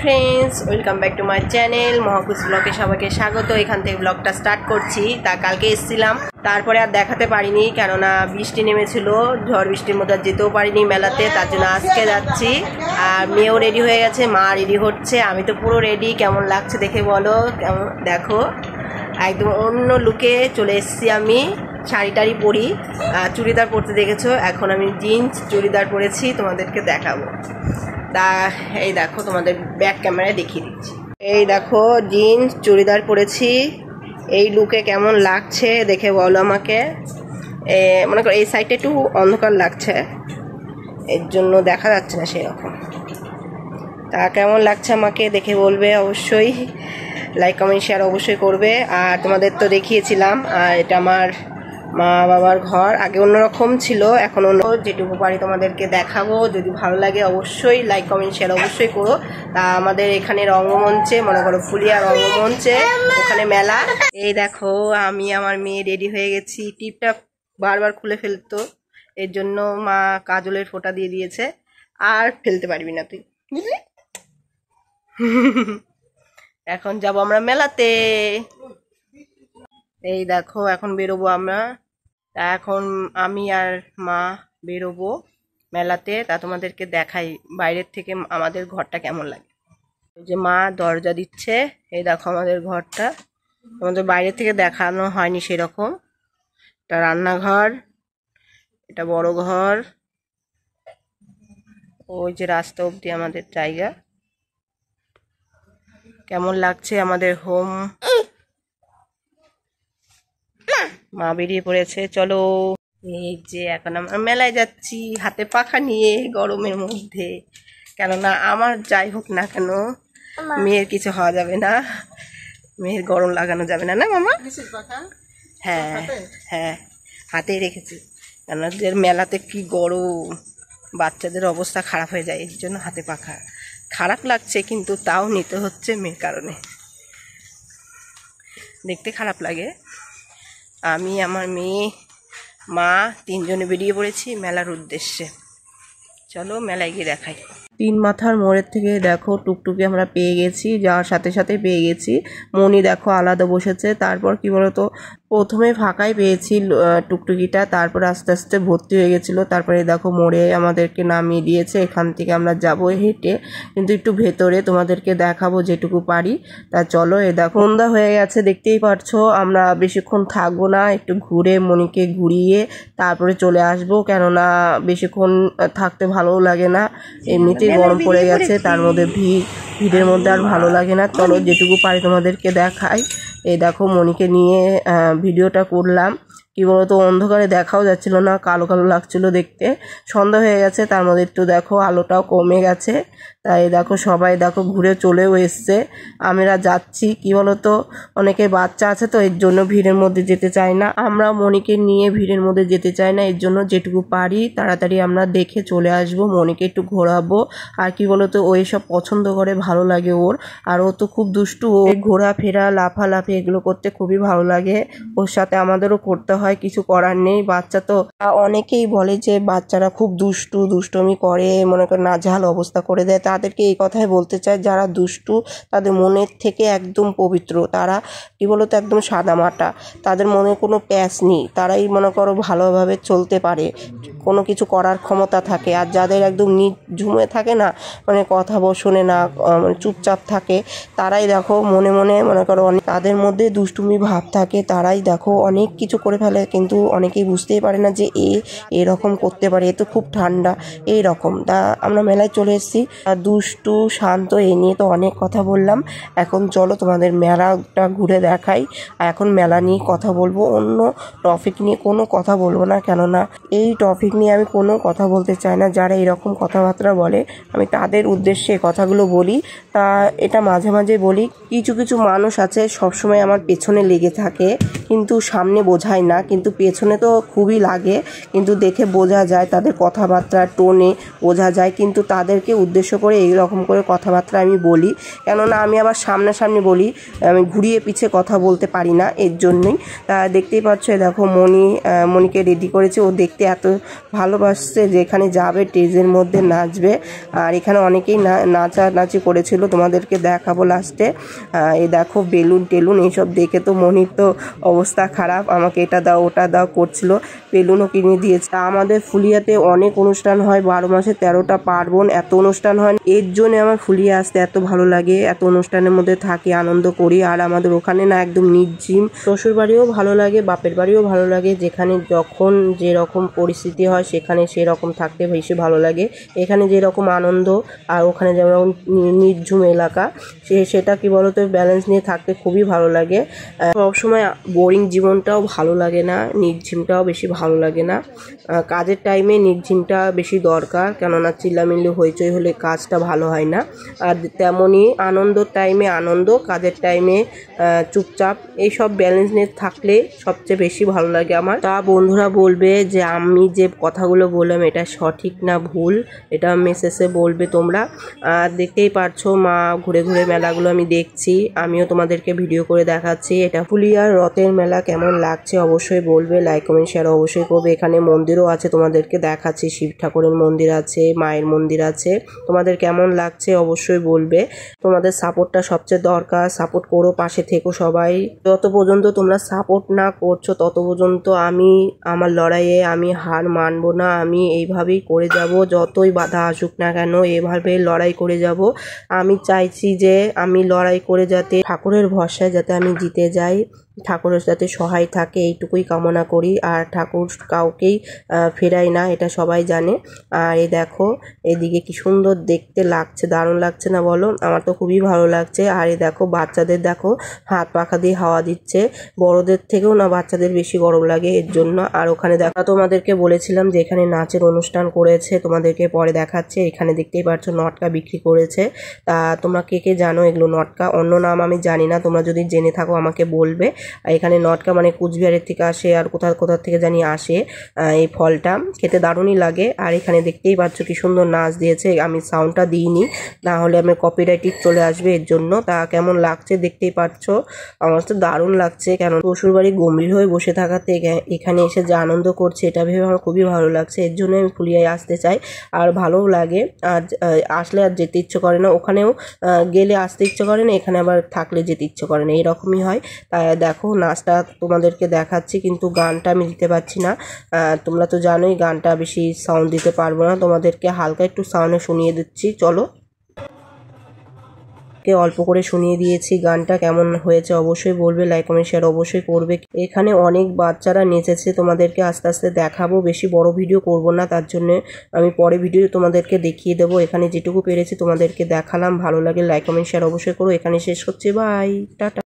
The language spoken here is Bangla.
Friends, welcome back to my channel Mahakush ব্লগে সবাইকে স্বাগত। এখান থেকে ব্লগটা স্টার্ট করছি। তা কালকে এসেছিলাম, তারপরে আর দেখাতে পারিনি, কেননা বৃষ্টি নেমেছিল। ঝড় বৃষ্টির মধ্যে যেতেও পারিনি মেলাতে, তার জন্য আজকে যাচ্ছি। আর মেয়েও রেডি হয়ে গেছে, মা রেডি হচ্ছে, আমি তো পুরো রেডি। কেমন লাগছে দেখে বলো। কেমন দেখো, একদম অন্য লুকে চলে এসেছি আমি। শাড়ি টাড়ি পরি, চুড়িদার পরতে দেখেছো, এখন আমি জিন্স চুড়িদার পরেছি, তোমাদেরকে দেখাবো। তা এই দেখো, তোমাদের ব্যাক ক্যামেরায় দেখিয়ে দিচ্ছি। এই দেখো জিন্স চুড়িদার পরেছি, এই লুকে কেমন লাগছে দেখে বলো আমাকে। মনে করো এই সাইডটা একটু অন্ধকার লাগছে, এর জন্য দেখা যাচ্ছে না সেরকম। তা কেমন লাগছে আমাকে দেখে বলবে অবশ্যই, লাইক কমেন্ট শেয়ার অবশ্যই করবে। আর তোমাদের তো দেখিয়েছিলাম, আর এটা আমার মা বাবার ঘর। আগে অন্যরকম ছিল, এখন অন্য। যেটুকু পারি তোমাদেরকে দেখাবো, যদি ভালো লাগে অবশ্যই লাইক কমেন্ট শেয়ার অবশ্যই করো। তা আমাদের এখানে রঙ্গমঞ্চে, মনে করো ফুলিয়া রঙ্গমঞ্চে, ওখানে মেলা। এই দেখো আমি আমার মেয়ে রেডি হয়ে গেছি। টিপটা বারবার খুলে ফেলতো, এর জন্য মা কাজলের ফোঁটা দিয়ে দিয়েছে। আর ফেলতে পারবি না তুই, বুঝলি? এখন যাব আমরা মেলাতে। এই দেখো এখন বেরোবো আমরা। তা এখন আমি আর মা বেরোবো মেলাতে। তা তোমাদেরকে দেখাই বাইরের থেকে আমাদের ঘরটা কেমন লাগে। যে মা দরজা দিচ্ছে, এই দেখো আমাদের ঘরটা। আমাদের বাইরে থেকে দেখানো হয়নি সেরকম। এটা রান্নাঘর, এটা বড় ঘর, ওই যে রাস্তা অবধি আমাদের জায়গা। কেমন লাগছে আমাদের হোম। মা বেরিয়ে পড়েছে, চলো। এই যে এখন আমরা মেলায় যাচ্ছি হাতে পাখা নিয়ে, গরমের মধ্যে। কেননা আমার যাই হোক না কেন, মেয়ের কিছু হওয়া যাবে না, মেয়ের গরম লাগানো যাবে না, না মামা? হ্যাঁ হ্যাঁ, হাতেই রেখেছি। কেননা যে মেলাতে কি গরম, বাচ্চাদের অবস্থা খারাপ হয়ে যায়, এর জন্য হাতে পাখা। খারাপ লাগছে কিন্তু তাও নিতে হচ্ছে মেয়ের কারণে। দেখতে খারাপ লাগে। আমি, আমার মেয়ে, মা তিনজনে বেরিয়ে পড়েছি মেলার উদ্দেশ্যে। চলো মেলায় গিয়ে দেখাই। তিন মাথার মোড়ের থেকে দেখো টুকটুকি আমরা পেয়ে গেছি, যাওয়ার সাথে সাথে পেয়ে গেছি। মনি দেখো আলাদা বসেছে। তারপর কি বলতো, প্রথমে ফাঁকাই পেয়েছি টুকটুকিটা, তারপর আস্তে আস্তে ভর্তি হয়ে গেছিলো। তারপরে দেখো মোড়ে আমাদেরকে নামিয়ে দিয়েছে, এখান থেকে আমরা যাবো হেঁটে, কিন্তু একটু ভেতরে, তোমাদেরকে দেখাবো যেটুকু পারি। তা চলো। এ দেখো সন্ধ্যা হয়ে গেছে, দেখতেই পারছো। আমরা বেশিক্ষণ থাকবো না, একটু ঘুরে মনিকে ঘুরিয়ে তারপরে চলে আসবো, কেননা বেশিক্ষণ থাকতে ভালোও লাগে না, এমনিতেই গরম পড়ে গেছে, তার মধ্যে ভিড়ের মধ্যে আর ভালো লাগে না। চলো যেটুকু পারি তোমাদেরকে দেখাই। এই দেখো মনিকে নিয়ে ভিডিওটা করলাম। কি বলতো, অন্ধকারে দেখাও যাচ্ছিল না, কালো কালো লাগছিল দেখতে। সন্ধ্যা হয়ে গেছে, তার মধ্যে একটু দেখো আলোটাও কমে গেছে। তাই দেখো সবাই দেখো ঘুরে চলেও এসছে। আমরা যাচ্ছি, কি বলতো, অনেকে বাচ্চা আছে তো, এর জন্য ভিড়ের মধ্যে যেতে চাই না। আমরা মনিকে নিয়ে ভিড়ের মধ্যে যেতে চাই না, এর জন্য যেটুকু পারি তাড়াতাড়ি আমরা দেখে চলে আসবো, মনিকে একটু ঘোরাবো। আর কি বলতো, ও এসব পছন্দ করে, ভালো লাগে ওর। আর ও তো খুব দুষ্টু, ও ঘোরাফেরা লাফালাফি এগুলো করতে খুবই ভালো লাগে। ওর সাথে আমাদেরও করতে হয়, কিছু করার নেই, বাচ্চা তো। অনেকেই বলে যে বাচ্চারা খুব দুষ্টুমি করে, মনে করে নাজেহাল অবস্থা করে দেয়। তাদেরকে এই কথাই বলতে চাই, যারা দুষ্টু তাদের মনের থেকে একদম পবিত্র, তারা কি বলতো একদম সাদামাটা, তাদের মনে কোনো প্যাঁচ নেই, তারাই মনে করো ভালোভাবে চলতে পারে, কোনো কিছু করার ক্ষমতা থাকে। আর যাদের একদম ঝুমে থাকে না, মানে কথা শোনে না, মানে চুপচাপ থাকে, তারাই দেখো মনে মনে মনে করো অনেক, তাদের মধ্যে দুষ্টুমি ভাব থাকে, তারাই দেখো অনেক কিছু করে ফেলে, কিন্তু অনেকেই বুঝতেই পারে না যে এরকম করতে পারে, এ তো খুব ঠান্ডা এই রকম। তা আমরা মেলায় চলে এসেছি। দুষ্টু শান্ত এ নিয়ে তো অনেক কথা বললাম, এখন চলো তোমাদের মেলাটা ঘুরে দেখাই। এখন মেলা নিয়ে কথা বলবো, অন্য টপিক নিয়ে কোনো কথা বলবো না, কেননা এই টপিক নিয়ে আমি কোনো কথা বলতে চাই না। যারা এরকম কথাবার্তা বলে আমি তাদের উদ্দেশ্যে কথাগুলো বলি। তা এটা মাঝে মাঝে বলি, কিছু কিছু মানুষ আছে সবসময় আমার পেছনে লেগে থাকে, কিন্তু সামনে বোঝায় না কিন্তু পেছনে তো খুবই লাগে, কিন্তু দেখে বোঝা যায় তাদের কথাবার্তা টোনে বোঝা যায়, কিন্তু তাদেরকে উদ্দেশ্য করে এই রকম করে কথাবার্তা আমি বলি, কেননা আমি আবার সামনাসামনি বলি, আমি ঘুরিয়ে পিছে কথা বলতে পারি না, এর জন্যই। দেখতেই পাচ্ছ দেখো মনিকে রেডি করেছে, ও দেখতে এত ভালোবাসছে যে এখানে যাবে স্টেজের মধ্যে নাচবে। আর এখানে অনেকেই নাচানাচি করেছিল, তোমাদেরকে দেখাবো লাস্টে। এই দেখো বেলুন টেলুন এইসব দেখে তো মনির তো অবস্থা খারাপ, আমাকে এটা দাও ওটা দাও করছিল, বেলুনও কিনে দিয়েছে। আমাদের ফুলিয়াতে অনেক অনুষ্ঠান হয়, 12 মাসে 13টা পার্বণ, এত অনুষ্ঠান হয়, এর জন্য আমার ফুলিয়া আসতে এত ভালো লাগে, এত অনুষ্ঠানের মধ্যে থাকি, আনন্দ করি। আর আমাদের ওখানে না একদম নির্জিম, শ্বশুর বাড়িও ভালো লাগে, বাপের বাড়িও ভালো লাগে, যেখানে যখন যেরকম পরিস্থিতি হয় সেখানে সেরকম থাকতে বেশি ভালো লাগে। এখানে যেরকম আনন্দ আর ওখানে যেমন নির্ঝুম এলাকা, সেটা কি বলতো ব্যালেন্স নিয়ে থাকতে খুবই ভালো লাগে। সবসময় বোরিং জীবনটাও ভালো লাগে না, নির্ঝিমটাও বেশি ভালো লাগে না। কাজের টাইমে নির্ঝিমটা বেশি দরকার, কেননা চিল্লামিল্লি হইচই হলে কাজটা ভালো হয় না। আর তেমনই আনন্দর টাইমে আনন্দ, কাজের টাইমে চুপচাপ, এইসব ব্যালেন্স নিয়ে থাকলে সবচেয়ে বেশি ভালো লাগে আমার। তা বন্ধুরা বলবে যে আমি যে কথাগুলো বললাম এটা সঠিক না ভুল, এটা মেসেজে বলবে তোমরা। আর দেখতেই পারছো মা ঘুরে ঘুরে মেলাগুলো আমি দেখছি, আমিও তোমাদেরকে ভিডিও করে দেখাচ্ছি। এটা ফুলিয়ার রথের মেলা কেমন লাগছে অবশ্যই বলবে, লাইক কমেন্ট শেয়ার অবশ্যই করবে। এখানে মন্দিরও আছে, তোমাদেরকে দেখাচ্ছি, শিব ঠাকুরের মন্দির আছে, মায়ের মন্দির আছে, তোমাদের কেমন লাগছে অবশ্যই বলবে। তোমাদের সাপোর্টটা সবচেয়ে দরকার, সাপোর্ট করো, পাশে থেকো সবাই। যত পর্যন্ত তোমরা সাপোর্ট না করছো তত পর্যন্ত আমি আমার লড়াইয়ে আমি হার মানবো না, আমি এইভাবেই করে যাব, যতই বাধা আসুক না কেন এভাবে লড়াই করে যাব। আমি চাইছি যে আমি লড়াই করে যাতে ঠাকুরের ভরসায় যাতে আমি জিতে যাই, ঠাকুরের যাতে সহায় থাকে এইটুকুই কামনা করি। আর ঠাকুর কাউকেই ফেরাই না, এটা সবাই জানে। আর এই দেখো এদিকে কি সুন্দর দেখতে লাগছে, দারুণ লাগছে না বলো? আমার তো খুবই ভালো লাগছে। আর এই দেখো বাচ্চাদের দেখো হাত পাখা দিয়ে হাওয়া দিচ্ছে, বড়দের থেকেও না বাচ্চাদের বেশি গরম লাগে এর জন্য। আর ওখানে দেখা তোমাদেরকে বলেছিলাম যে এখানে নাচের অনুষ্ঠান করেছে, তোমাদেরকে পরে দেখাচ্ছে। এখানে দেখতেই পাচ্ছ নটকা বিক্রি করেছে। তা তোমরা কে কে জানো এগুলো নটকা? অন্য নাম আমি জানি না, তোমরা যদি জেনে থাকো আমাকে বলবে। আর এখানে নটকা মানে কুচবিহারের থেকে আসে, আর কোথা থেকে জানি আসে এই ফলটা, খেতে দারুণই লাগে। আর এখানে দেখতেই পাচ্ছ কি সুন্দর নাচ দিয়েছে, আমি সাউন্ডটা দিইনি, না হলে আমার কপিরাইট চলে আসবে এর জন্য। তা কেমন লাগছে দেখতেই পাচ্ছ, আমার তো দারুণ লাগছে, কেন শ্বশুরবাড়ি গম্ভীর হয়ে বসে থাকাতে এখানে এসে যে আনন্দ করছে এটা ভেবে আমার খুবই ভালো লাগছে, এর জন্য আমি ফুলিয়ায় আসতে চাই। আর ভালোও লাগে, আর আসলে আর যেতে ইচ্ছে করে না, ওখানেও গেলে আসতে ইচ্ছে করে না, এখানে আবার থাকলে যেতে ইচ্ছে করে না, এরকমই হয়। তাই দেখো নাচটা তোমাদেরকে দেখাচ্ছি, কিন্তু গানটা আমি দিতে পারছি না। তোমরা তো জানোই গানটা বেশি সাউন্ড দিতে পারবো না, তোমাদেরকে হালকা একটু সাউন্ডে শুনিয়ে দিচ্ছি, চলো। অল্প করে শুনিয়ে দিয়েছি, গানটা কেমন হয়েছে অবশ্যই বলবে, লাইক কমেন্ট শেয়ার অবশ্যই করবে। এখানে অনেক বাচ্চারা নেচেছে, তোমাদেরকে আস্তে আস্তে দেখাবো, বেশি বড় ভিডিও করব না, তার জন্য আমি পরে ভিডিও তোমাদেরকে দেখিয়ে দেবো। এখানে যেটুকু পেরেছি তোমাদেরকে দেখালাম, ভালো লাগে লাইক কমেন্ট শেয়ার অবশ্যই করো। এখানে শেষ করছি, বাই, টাটা।